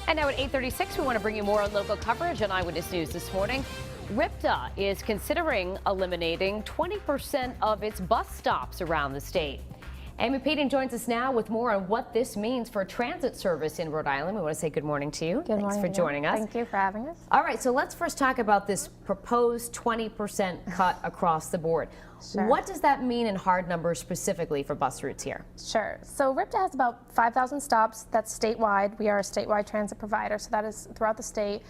And now at 8:36, we want to bring you more on local coverage on Eyewitness News this morning. RIPTA is considering eliminating 20% of its bus stops around the state. Amy Payton joins us now with more on what this means for transit service in Rhode Island. We want to say good morning to you. Good morning. Thanks for joining us. Thank you for having us. All right, so let's first talk about this proposed 20% cut across the board. Sure. What does that mean in hard numbers specifically for bus routes here? Sure. So RIPTA has about 5,000 stops. That's statewide. We are a statewide transit provider, so that is throughout the state.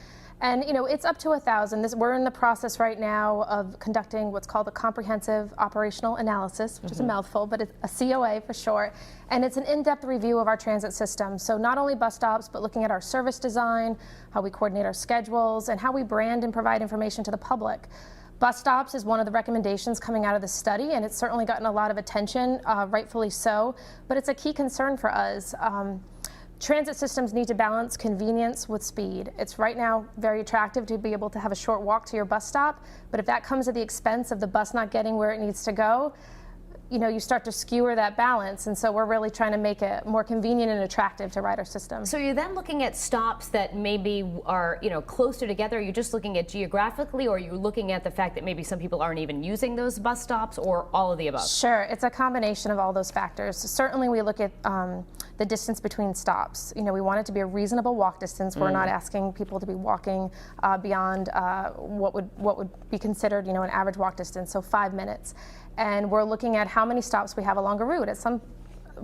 And, you know, it's up to 1,000. We're in the process right now of conducting what's called a comprehensive operational analysis, which is a mouthful, but it's a COA for short. And it's an in-depth review of our transit system. So not only bus stops, but looking at our service design, how we coordinate our schedules, and how we brand and provide information to the public. Bus stops is one of the recommendations coming out of the study, and it's certainly gotten a lot of attention, rightfully so, but it's a key concern for us. Transit systems need to balance convenience with speed. It's right now very attractive to be able to have a short walk to your bus stop, but if that comes at the expense of the bus not getting where it needs to go, you know, you start to skewer that balance, and so we're really trying to make it more convenient and attractive to ride our system. So you're then looking at stops that maybe are, you know, closer together. Are you just looking at geographically, or are you looking at the fact that maybe some people aren't even using those bus stops, or all of the above? Sure, it's a combination of all those factors. Certainly we look at the distance between stops. You know, we want it to be a reasonable walk distance. We're not asking people to be walking beyond what would be considered, you know, an average walk distance, so 5 minutes. And we're looking at how many stops we have along a route. At some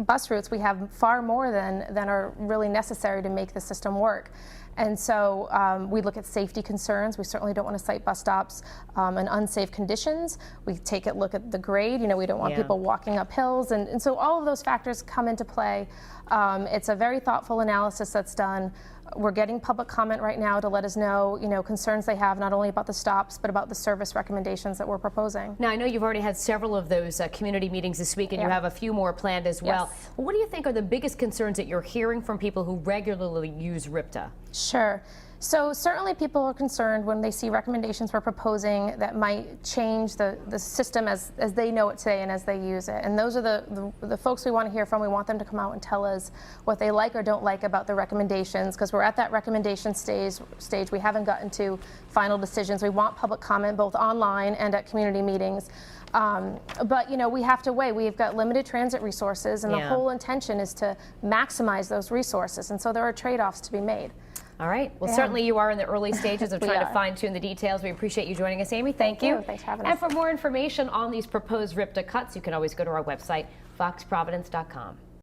bus routes, we have far more than are really necessary to make the system work. And so we look at safety concerns. We certainly don't want to site bus stops in unsafe conditions. We take a look at the grade. You know, we don't want people walking up hills. And so all of those factors come into play. It's a very thoughtful analysis that's done. We're getting public comment right now to let us know, you know, concerns they have not only about the stops, but about the service recommendations that we're proposing. Now, I know you've already had several of those community meetings this week, and you have a few more planned as well. Yes. What do you think are the biggest concerns that you're hearing from people who regularly use RIPTA? Sure. So certainly people are concerned when they see recommendations we're proposing that might change the system as they know it today and as they use it. And those are the folks we want to hear from. We want them to come out and tell us what they like or don't like about the recommendations, because we're at that recommendation stage. We haven't gotten to final decisions. We want public comment both online and at community meetings. But, you know, we have to weigh. We've got limited transit resources, and the whole intention is to maximize those resources. And so there are trade-offs to be made. All right. Well, certainly you are in the early stages of trying to fine-tune the details. We appreciate you joining us, Amy. Thank you. Thanks for having us. And for more information on these proposed RIPTA cuts, you can always go to our website, foxprovidence.com.